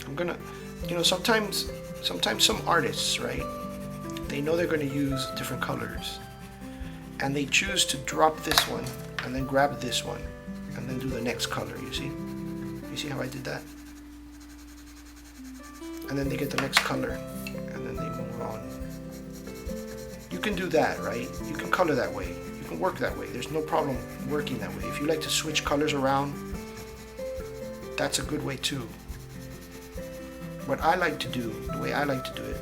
I'm gonna, sometimes some artists, right, they know they're going to use different colors and they choose to drop this one and then grab this one and then do the next color. You see how I did that? And then they get the next color and then they move on. You can do that, right? You can color that way. You can work that way. There's no problem working that way. If you like to switch colors around, that's a good way too. What I like to do, the way I like to do it,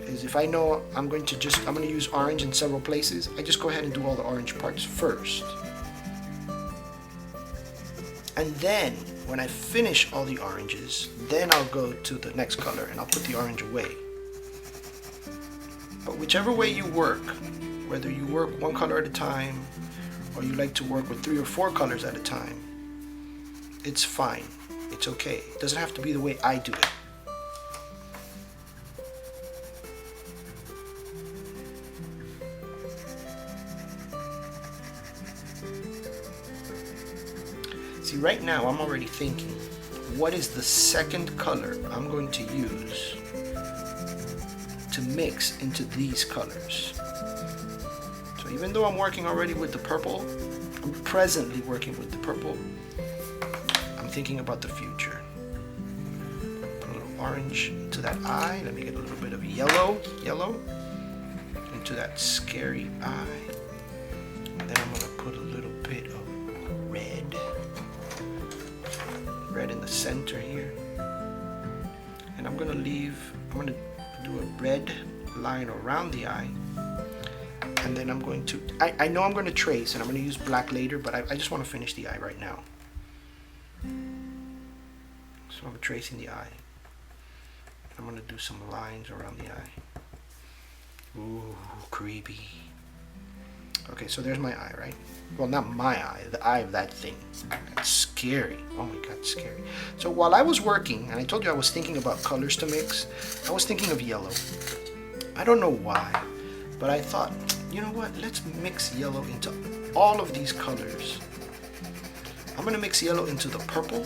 is if I know I'm going to use orange in several places, I just go ahead and do all the orange parts first. And then, when I finish all the oranges, then I'll go to the next color and I'll put the orange away. But whichever way you work, whether you work one color at a time, or you like to work with 3 or 4 colors at a time, it's fine. It's okay. It doesn't have to be the way I do it. See, right now I'm already thinking, what is the second color I'm going to use to mix into these colors? So even though I'm working already with the purple, I'm presently working with the purple, I'm thinking about the future. Put a little orange into that eye. Let me get a little bit of yellow into that scary eye. And then I'm gonna put a little bit of red in the center here. And I'm gonna do a red line around the eye. And then I'm going to, I know I'm going to trace and I'm going to use black later, but I just want to finish the eye right now. So I'm tracing the eye. I'm going to do some lines around the eye. Ooh, creepy. Okay, so there's my eye, right? Well, not my eye, the eye of that thing. That's scary. Oh my God, scary. So while I was working, and I told you I was thinking about colors to mix, I was thinking of yellow. I don't know why, but I thought, you know what? Let's mix yellow into all of these colors. I'm gonna mix yellow into the purple,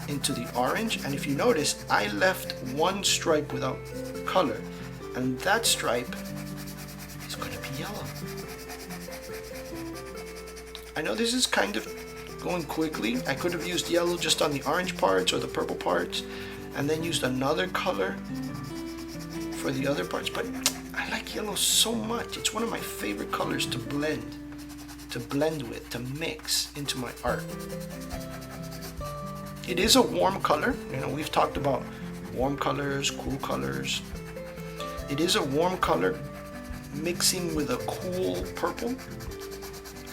into the orange, and if you notice, I left one stripe without color, and that stripe is gonna be yellow. I know this is kind of going quickly. I could have used yellow just on the orange parts or the purple parts, and then used another color for the other parts, but I like yellow so much. It's one of my favorite colors to blend with, to mix into my art. It is a warm color. You know, we've talked about warm colors, cool colors. It is a warm color mixing with a cool purple.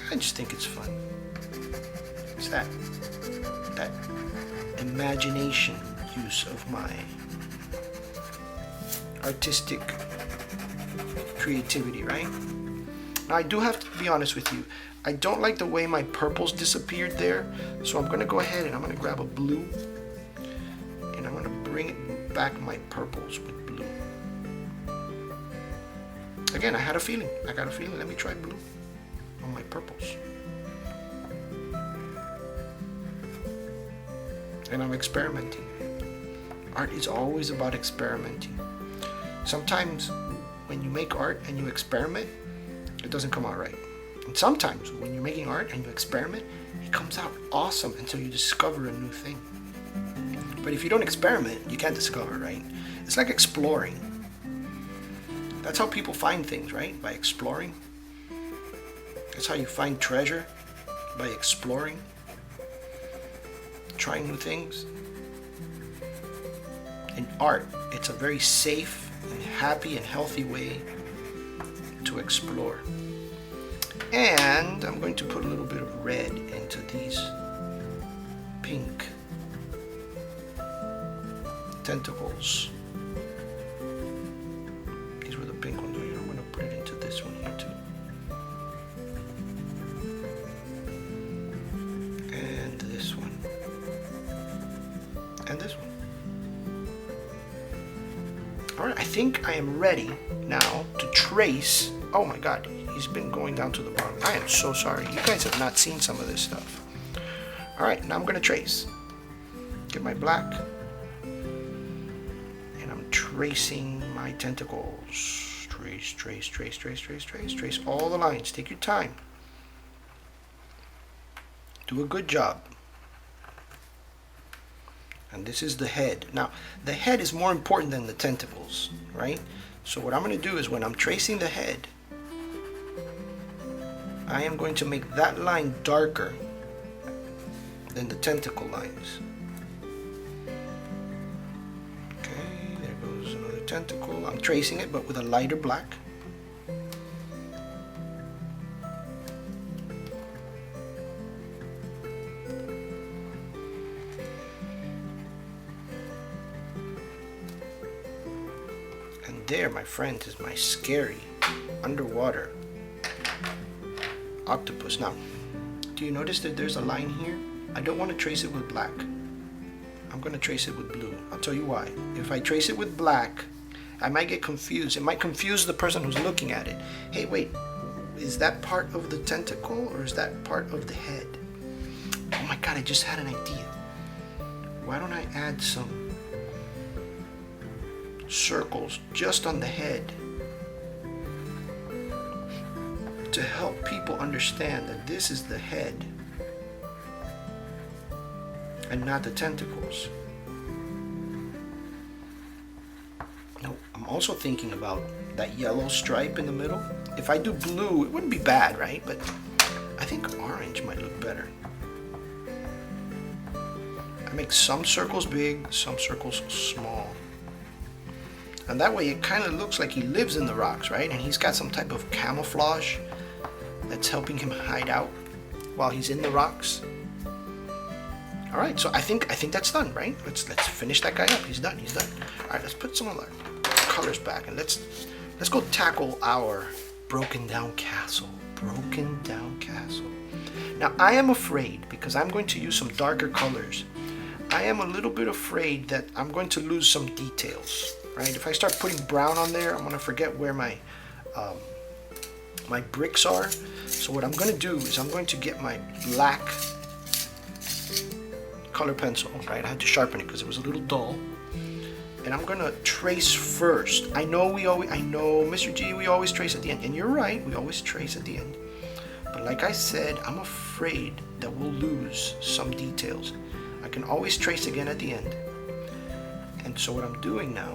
I just think it's fun. It's that imagination use of my artistic creativity, right? Now I do have to be honest with you. I don't like the way my purples disappeared there, so I'm gonna go ahead and I'm gonna grab a blue, and I'm gonna bring back my purples with blue. Again, I had a feeling. I got a feeling. Let me try blue on my purples. And I'm experimenting. Art is always about experimenting. Sometimes when you make art and you experiment, it doesn't come out right. And sometimes when you're making art and you experiment, it comes out awesome until you discover a new thing. But if you don't experiment, you can't discover, right? It's like exploring. That's how people find things, right? By exploring. That's how you find treasure, by exploring, trying new things. In art, it's a very safe and happy and healthy way to explore. And I'm going to put a little bit of red into these pink tentacles. These were the pink ones. I'm going to put it into this one here too. And this one. And this one. Alright, I think I am ready now to trace. Oh my god, he's been going down to the bottom. I am so sorry. You guys have not seen some of this stuff. Alright, now I'm going to trace. Get my black. And I'm tracing my tentacles. Trace, trace, trace, trace, trace, trace, trace all the lines. Take your time. Do a good job. And this is the head. Now, the head is more important than the tentacles, right? So what I'm going to do is when I'm tracing the head, I am going to make that line darker than the tentacle lines. Okay, there goes another tentacle. I'm tracing it, but with a lighter black. And there, my friend, is my scary underwater octopus. Now, do you notice that there's a line here? I don't want to trace it with black. I'm going to trace it with blue. I'll tell you why. If I trace it with black, I might get confused. It might confuse the person who's looking at it. Hey, wait, is that part of the tentacle or is that part of the head? Oh my god, I just had an idea. Why don't I add some circles just on the head to help people understand that this is the head and not the tentacles. Now, I'm also thinking about that yellow stripe in the middle. If I do blue, it wouldn't be bad, right? But I think orange might look better. I make some circles big, some circles small. And that way it kind of looks like he lives in the rocks, right? And he's got some type of camouflage that's helping him hide out while he's in the rocks. All right, so I think that's done, right? Let's finish that guy up. He's done. He's done. All right, let's put some of the colors back and let's go tackle our broken down castle. Broken down castle. Now I am afraid, because I'm going to use some darker colors, I am a little bit afraid that I'm going to lose some details, right? If I start putting brown on there, I'm going to forget where my my bricks are. So what I'm going to do is I'm going to get my black color pencil, right? I had to sharpen it because it was a little dull. And I'm going to trace first. I know, Mr. G, we always trace at the end. And you're right, we always trace at the end. But like I said, I'm afraid that we'll lose some details. I can always trace again at the end. And so what I'm doing now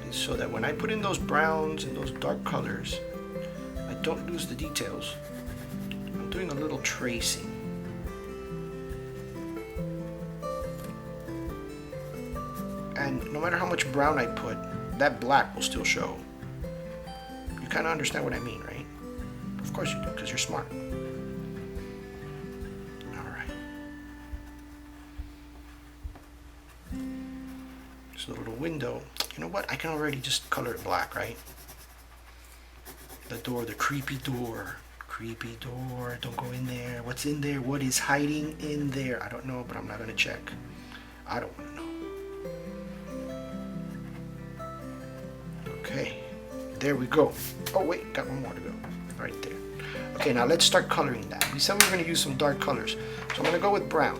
is so that when I put in those browns and those dark colors, I don't lose the details. I'm doing a little tracing. And no matter how much brown I put, that black will still show. You kind of understand what I mean, right? Of course you do, because you're smart. Alright. There's a little window. You know what? I can already just color it black, right? The door, the creepy door. Creepy door. Don't go in there. What's in there? What is hiding in there? I don't know, but I'm not going to check. I don't want to know. Okay, there we go. Oh wait, got one more to go. Right there. Okay, now let's start coloring that. We said we were going to use some dark colors. So I'm going to go with brown.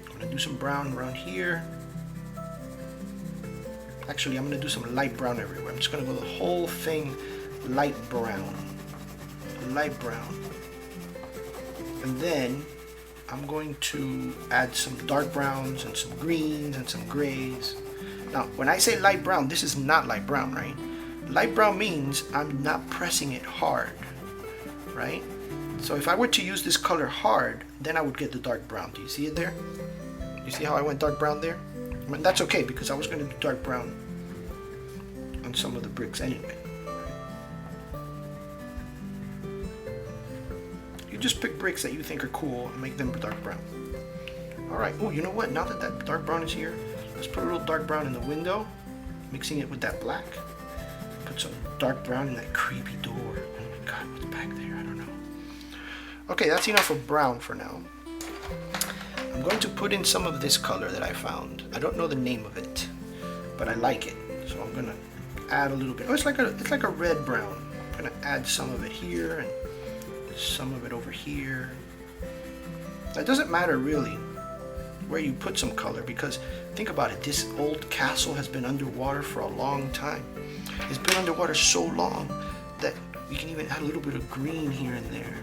I'm going to do some brown around here. Actually, I'm going to do some light brown everywhere. I'm just going to go the whole thing light brown. Light brown. And then I'm going to add some dark browns and some greens and some grays. Now, when I say light brown, this is not light brown, right? Light brown means I'm not pressing it hard, right? So if I were to use this color hard, then I would get the dark brown. Do you see it there? You see how I went dark brown there? I mean, that's okay because I was going to do dark brown on some of the bricks anyway. You just pick bricks that you think are cool and make them dark brown. All right. Oh, you know what? Now that that dark brown is here, let's put a little dark brown in the window, mixing it with that black. Put some dark brown in that creepy door. Oh my God, what's back there? I don't know. Okay, that's enough of brown for now. I'm going to put in some of this color that I found. I don't know the name of it, but I like it. So I'm gonna add a little bit. Oh, it's like a red brown. I'm gonna add some of it here and some of it over here. It doesn't matter really where you put some color because think about it. This old castle has been underwater for a long time. It's been underwater so long that we can even add a little bit of green here and there.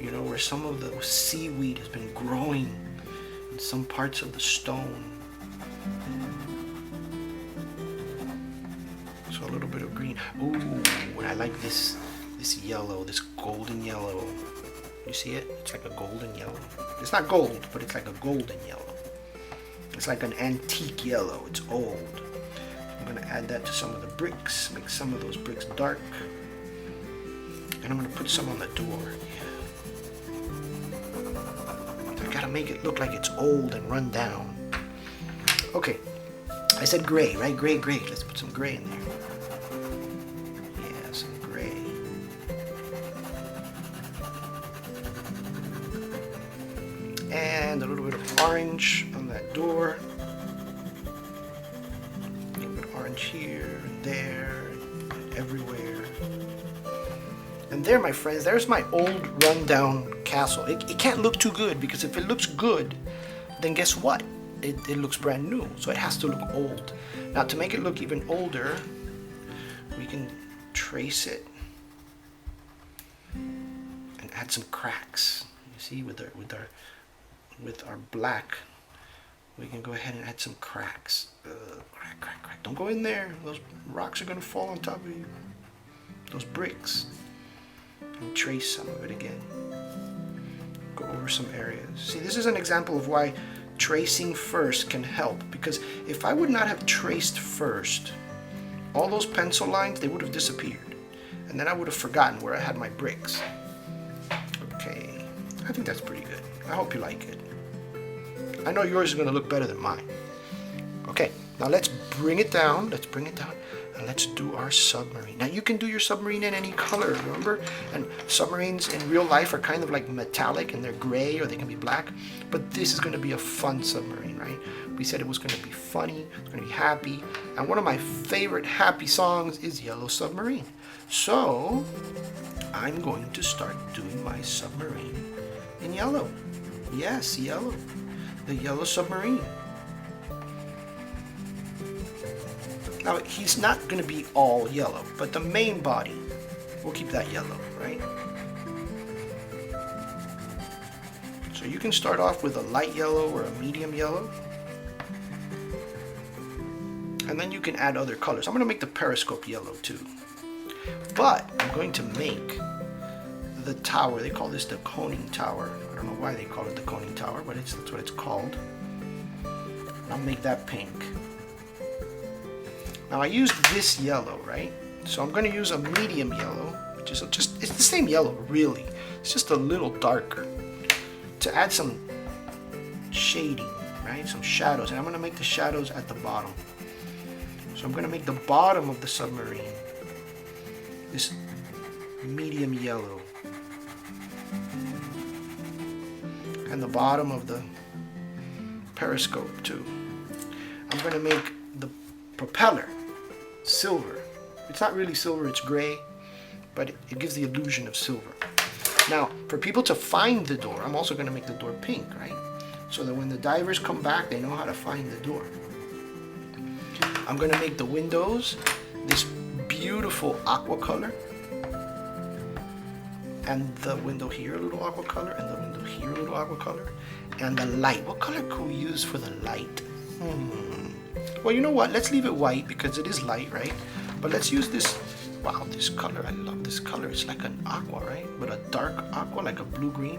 You know, where some of the seaweed has been growing in some parts of the stone. So a little bit of green. Ooh, and I like this yellow, this golden yellow. You see it? It's like a golden yellow. It's not gold, but it's like a golden yellow. It's like an antique yellow. It's old. I'm going to add that to some of the bricks, make some of those bricks dark. And I'm going to put some on the door. Yeah. I got to make it look like it's old and run down. Okay. I said gray, right? Gray. Let's put some gray in there. Yeah, some gray. And a little bit of orange on that door. A little bit of orange here and there and everywhere. And there, my friends, there's my old rundown castle. It can't look too good because if it looks good, then guess what? It looks brand new, so it has to look old. Now, to make it look even older, we can trace it and add some cracks. You see, with our black, we can go ahead and add some cracks. Crack. Don't go in there. Those rocks are gonna fall on top of you. Those bricks. And trace some of it again. Go over some areas. See, this is an example of why tracing first can help, because if I would not have traced first, all those pencil lines, they would have disappeared. And then I would have forgotten where I had my bricks. Okay, I think that's pretty good. I hope you like it. I know yours is going to look better than mine. Okay, now let's bring it down. And let's do our submarine. Now you can do your submarine in any color, remember? And submarines in real life are kind of like metallic and they're gray or they can be black. But this is going to be a fun submarine, right? We said it was going to be funny, it's going to be happy. And one of my favorite happy songs is Yellow Submarine. So I'm going to start doing my submarine in yellow. Yes, yellow. The Yellow Submarine. Now, he's not going to be all yellow, but the main body, we'll keep that yellow, right? So you can start off with a light yellow or a medium yellow. And then you can add other colors. I'm going to make the periscope yellow too. But I'm going to make the tower, they call this the Conning Tower. I don't know why they call it the Conning Tower, but that's what it's called. I'll make that pink. Now I used this yellow, right? So I'm going to use a medium yellow, which is just, it's the same yellow really. It's just a little darker to add some shading, right? Some shadows. And I'm going to make the shadows at the bottom. So I'm going to make the bottom of the submarine this medium yellow. And the bottom of the periscope too. I'm going to make the propeller silver. It's not really silver, it's gray, but it gives the illusion of silver. Now, for people to find the door, I'm also going to make the door pink, right? So that when the divers come back, they know how to find the door. I'm going to make the windows this beautiful aqua color. And the window here a little aqua color, and the window here a little aqua color. And the light, what color could we use for the light? Well, you know what? Let's leave it white because it is light, right? But let's use this. Wow, this color, I love this color. It's like an aqua, right? But a dark aqua, like a blue-green,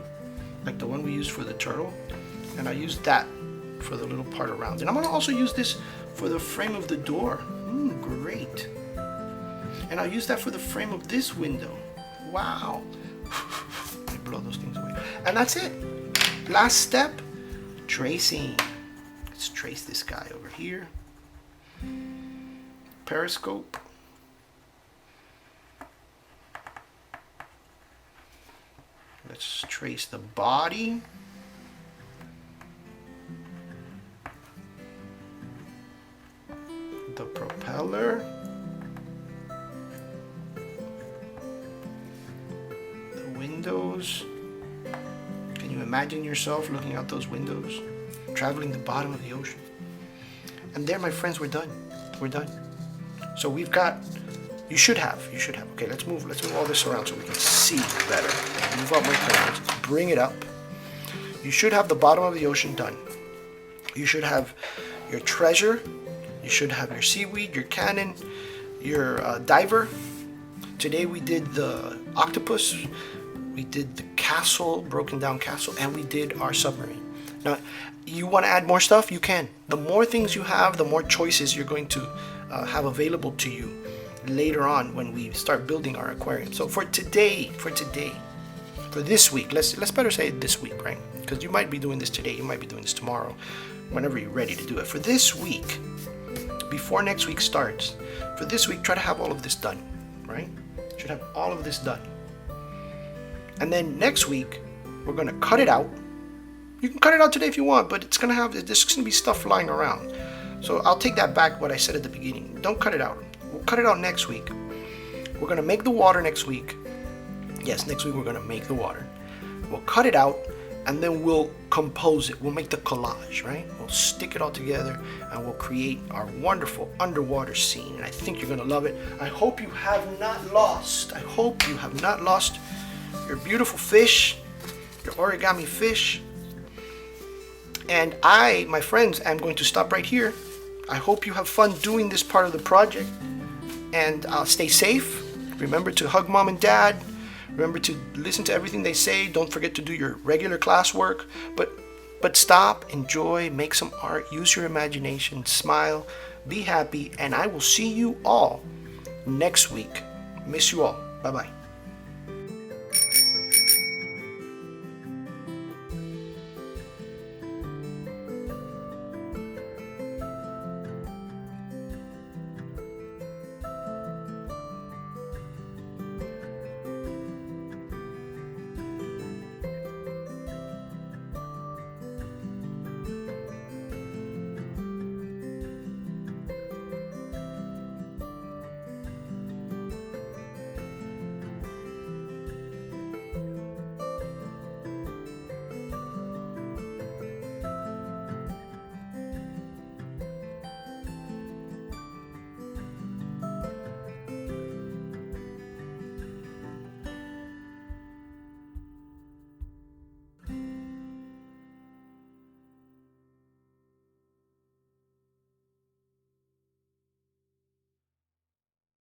like the one we used for the turtle. And I use that for the little part around. And I'm gonna also use this for the frame of the door. Great. And I'll use that for the frame of this window. Wow. Let me blow those things away. And that's it. Last step, tracing. Let's trace this guy over here. Periscope. Let's trace the body. The propeller. The windows. Can you imagine yourself looking out those windows, traveling the bottom of the ocean? And there, my friends, we're done. We're done. So we've got, you should have. Okay, let's move all this around so we can see better. Move up my corners, bring it up. You should have the bottom of the ocean done. You should have your treasure. You should have your seaweed, your cannon, your diver. Today we did the octopus. We did the castle, broken down castle, and we did our submarine. Now, you want to add more stuff? You can. The more things you have, the more choices you're going to have available to you later on when we start building our aquarium. So for this week, let's better say this week, right? Because you might be doing this today, you might be doing this tomorrow, whenever you're ready to do it. For this week, before next week starts, for this week, try to have all of this done, right? Should have all of this done. And then next week, we're going to cut it out. You can cut it out today if you want, but there's going to be stuff lying around. So I'll take that back, what I said at the beginning. Don't cut it out. We'll cut it out next week. We're going to make the water next week. Yes, next week we're going to make the water. We'll cut it out, and then we'll compose it. We'll make the collage, right? We'll stick it all together, and we'll create our wonderful underwater scene. And I think you're going to love it. I hope you have not lost your beautiful fish, your origami fish. And I, my friends, am going to stop right here. I hope you have fun doing this part of the project. And stay safe. Remember to hug mom and dad. Remember to listen to everything they say. Don't forget to do your regular classwork. But stop, enjoy, make some art, use your imagination, smile, be happy, and I will see you all next week. Miss you all. Bye-bye.